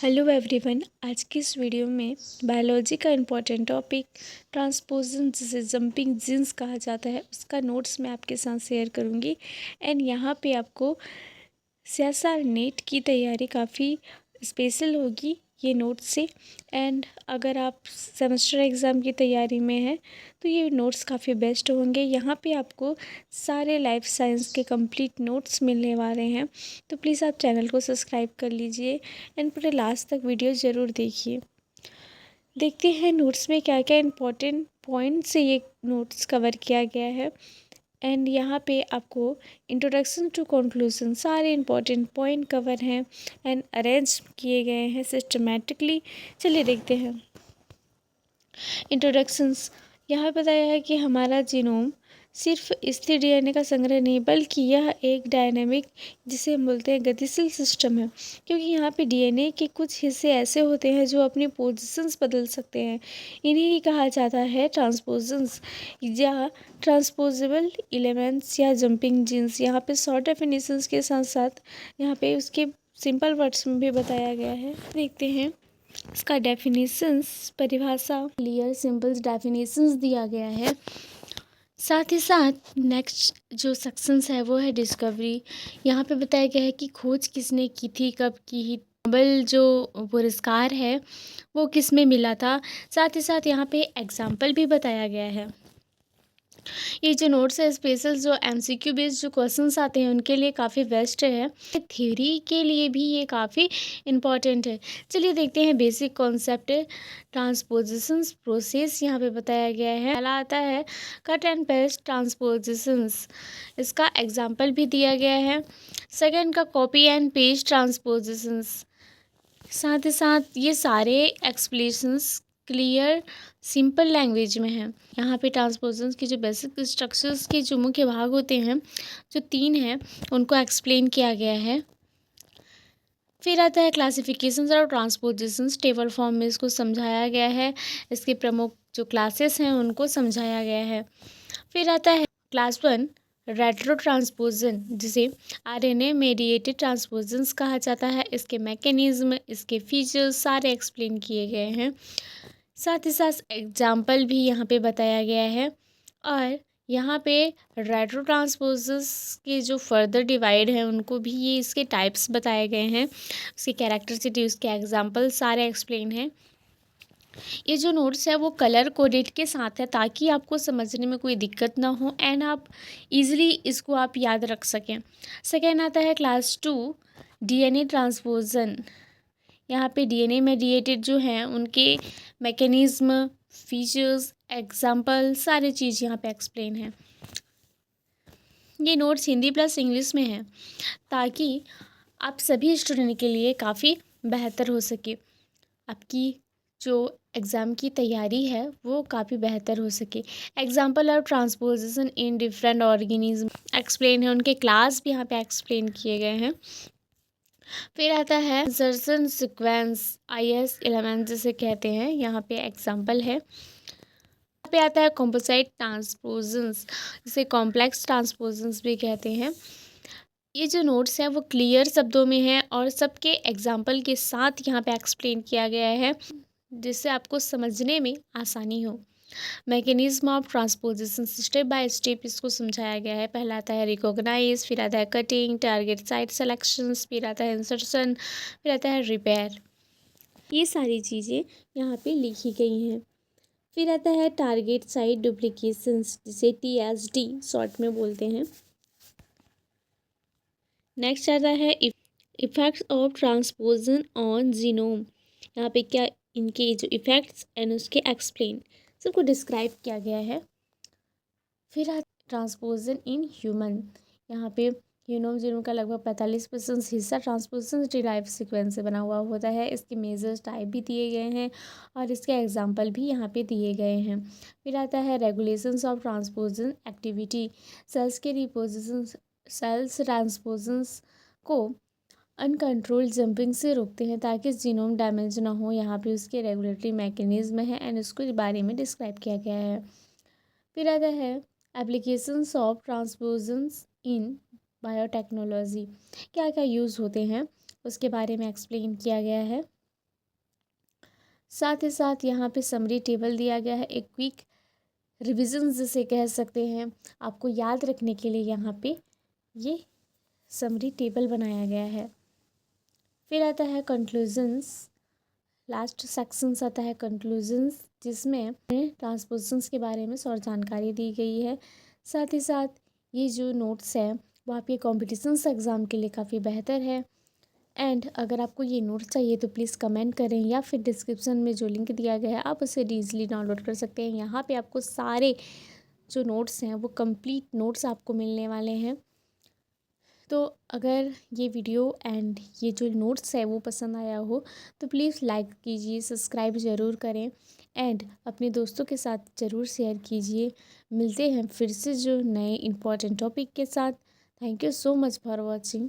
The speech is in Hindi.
Hello everyone. आज की इस वीडियो में बायोलॉजी का इम्पोर्टेंट टॉपिक ट्रांसपोजन, जिसे जंपिंग जीन्स कहा जाता है, उसका नोट्स मैं आपके साथ शेयर करूंगी। एंड यहाँ पे आपको सीएसआर नेट की तैयारी काफ़ी स्पेशल होगी ये नोट्स से। एंड अगर आप सेमेस्टर एग्ज़ाम की तैयारी में हैं तो ये नोट्स काफ़ी बेस्ट होंगे। यहाँ पे आपको सारे लाइफ साइंस के कंप्लीट नोट्स मिलने वाले हैं, तो प्लीज़ आप चैनल को सब्सक्राइब कर लीजिए एंड पूरे लास्ट तक वीडियो ज़रूर देखिए। देखते हैं नोट्स में क्या क्या इम्पोर्टेंट पॉइंट से ये नोट्स कवर किया गया है। एंड यहाँ पे आपको इंट्रोडक्शन टू कंक्लूजन सारे इंपॉर्टेंट पॉइंट कवर हैं एंड अरेंज किए गए हैं सिस्टमेटिकली। चलिए देखते हैं। इंट्रोडक्शंस यहाँ बताया है कि हमारा जीनोम सिर्फ स्थिर डीएनए का संग्रह नहीं, बल्कि यह एक डायनेमिक, जिसे हम बोलते हैं गतिशील सिस्टम है। क्योंकि यहाँ पे डीएनए के कुछ हिस्से ऐसे होते हैं जो अपनी पोजीशंस बदल सकते हैं। इन्हें ही कहा जाता है ट्रांसपोजन्स या ट्रांसपोजेबल एलिमेंट्स या जंपिंग जीन्स। यहाँ पे शॉर्ट डेफिनेशंस के साथ साथ यहाँ पे उसके सिंपल वर्ड्स में भी बताया गया है। देखते हैं इसका डेफिनेशंस, परिभाषा, क्लियर सिंपल डेफिनेशंस दिया गया है। साथ ही साथ नेक्स्ट जो सेक्शंस है वो है डिस्कवरी। यहाँ पे बताया गया है कि खोज किसने की थी, कब की ही, नोबेल जो पुरस्कार है वो किस में मिला था। साथ ही साथ यहाँ पे एग्जाम्पल भी बताया गया है। ये जो नोट्स है स्पेशल जो एमसीक्यू बेस्ड जो क्वेश्चंस आते हैं उनके लिए काफ़ी बेस्ट है। थ्योरी के लिए भी ये काफ़ी इम्पॉर्टेंट है। चलिए देखते हैं बेसिक कॉन्सेप्ट ट्रांसपोजिशंस प्रोसेस यहाँ पे बताया गया है। पहला आता है कट एंड पेस्ट ट्रांसपोजिशंस, इसका एग्जाम्पल भी दिया गया है। सेकेंड का कॉपी एंड पेस्ट ट्रांसपोजिशंस। साथ ही साथ ये सारे एक्सप्लेशंस क्लियर सिंपल लैंग्वेज में है। यहाँ पे ट्रांसपोजन्स की जो बेसिक स्ट्रक्चर्स के जो मुख्य भाग होते हैं, जो 3 हैं, उनको एक्सप्लेन किया गया है। फिर आता है क्लासिफिकेशंस और ट्रांसपोजिशंस, टेबल फॉर्म में इसको समझाया गया है। इसके प्रमुख जो क्लासेस हैं उनको समझाया गया है। फिर आता है क्लास 1 रेट्रो ट्रांसपोजन, जिसे आरएनए मेडिएटेड ट्रांसपोजन्स कहा जाता है। इसके मैकेनिज्म, इसके फीचर्स सारे एक्सप्लेन किए गए हैं। साथ ही साथ एग्जाम्पल भी यहाँ पे बताया गया है। और यहाँ पे रेट्रो ट्रांसपोजन्स के जो फर्दर डिवाइड हैं उनको भी ये इसके टाइप्स बताए गए हैं। उसकी कैरेक्टरिस्टिक, उसके एग्जाम्पल सारे एक्सप्लेन हैं। ये जो नोट्स है वो कलर कोडेड के साथ है ताकि आपको समझने में कोई दिक्कत ना हो एंड आप इजीली इसको आप याद रख सकें। सेकेंड आता है क्लास 2 डीएनए ट्रांसपोजन। यहाँ पे डीएनए मेडिएटेड जो हैं उनके मैकेनिज्म, फीचर्स, एग्जाम्पल सारे चीज़ यहाँ पे एक्सप्लेन है। ये नोट्स हिंदी प्लस इंग्लिश में है ताकि आप सभी स्टूडेंट के लिए काफ़ी बेहतर हो सके, आपकी जो एग्ज़ाम की तैयारी है वो काफ़ी बेहतर हो सके। Example of transposition in different organism explain है, उनके क्लास भी यहाँ पे एक्सप्लेन किए गए हैं। फिर आता है इंसर्शन सीक्वेंस, IS एलिमेंट जिसे कहते हैं, यहाँ पे एग्जाम्पल है। यहाँ पे आता है कॉम्पोसाइट ट्रांसपोजन्स, जिसे कॉम्प्लेक्स ट्रांसपोजन्स भी कहते हैं। ये जो नोट्स हैं वो क्लियर शब्दों में है और सबके एग्जाम्पल के साथ यहाँ पे एक्सप्लेन किया गया है, जिससे आपको समझने में आसानी हो। Mechanism of transposition step by step इसको समझाया गया है। पहला आता है रिकॉग्नाइज, फिर आता है कटिंग, टारगेट साइट सेलेक्शंस, फिर आता है इंसर्शन, फिर आता है रिपेयर। ये सारी चीज़ें यहाँ पे लिखी गई हैं। फिर आता है टारगेट साइट डुप्लीकेशंस, जिसे TSD शॉर्ट में बोलते हैं। नेक्स्ट आता है इफेक्ट्स ऑफ ट्रांसपोजन ऑन जीनोम। यहाँ पे क्या इनके जो इफ़ेक्ट्स एंड उसके एक्सप्लेन सबको डिस्क्राइब किया गया है। फिर ट्रांसपोजन इन ह्यूमन, यहाँ पे ह्यूमन जीनोम का लगभग 45% हिस्सा ट्रांसपोजन डिराइव सीक्वेंस से बना हुआ होता है। इसके मेजर्स टाइप भी दिए गए हैं और इसके एग्जाम्पल भी यहाँ पे दिए गए हैं। फिर आता है रेगुलेशंस ऑफ ट्रांसपोजन एक्टिविटी, सेल्स के रिपोजिशन, सेल्स ट्रांसपोजन्स को अनकंट्रोल्ड जंपिंग से रोकते हैं ताकि जीनोम डैमेज ना हो। यहाँ पे उसके रेगुलेटरी मैकेनिज्म है एंड उसके बारे में डिस्क्राइब किया गया है। फिर आता है एप्लीकेशंस ऑफ ट्रांसपोजन्स इन बायोटेक्नोलॉजी, क्या क्या यूज़ होते हैं उसके बारे में एक्सप्लेन किया गया है। साथ ही साथ यहाँ पे समरी टेबल दिया गया है, एक क्विक रिविजन जिसे कह सकते हैं, आपको याद रखने के लिए यहाँ पे ये समरी टेबल बनाया गया है। फिर आता है कंक्लूजन्स, लास्ट सेक्शंस आता है कंक्लूजन्स, जिसमें ट्रांसपोजिशंस के बारे में और जानकारी दी गई है। साथ ही साथ ये जो नोट्स है वो आपके कॉम्पिटिशन्स एग्ज़ाम के लिए काफ़ी बेहतर है। एंड अगर आपको ये नोट्स चाहिए तो प्लीज़ कमेंट करें, या फिर डिस्क्रिप्शन में जो लिंक दिया गया है आप उसे ईज़िली डाउनलोड कर सकते हैं। यहाँ पे आपको सारे जो नोट्स हैं वो कंप्लीट नोट्स आपको मिलने वाले हैं। तो अगर ये वीडियो एंड ये जो नोट्स है वो पसंद आया हो तो प्लीज़ लाइक कीजिए, सब्सक्राइब ज़रूर करें एंड अपने दोस्तों के साथ ज़रूर शेयर कीजिए। मिलते हैं फिर से जो नए इम्पोर्टेंट टॉपिक के साथ। Thank you so much for watching.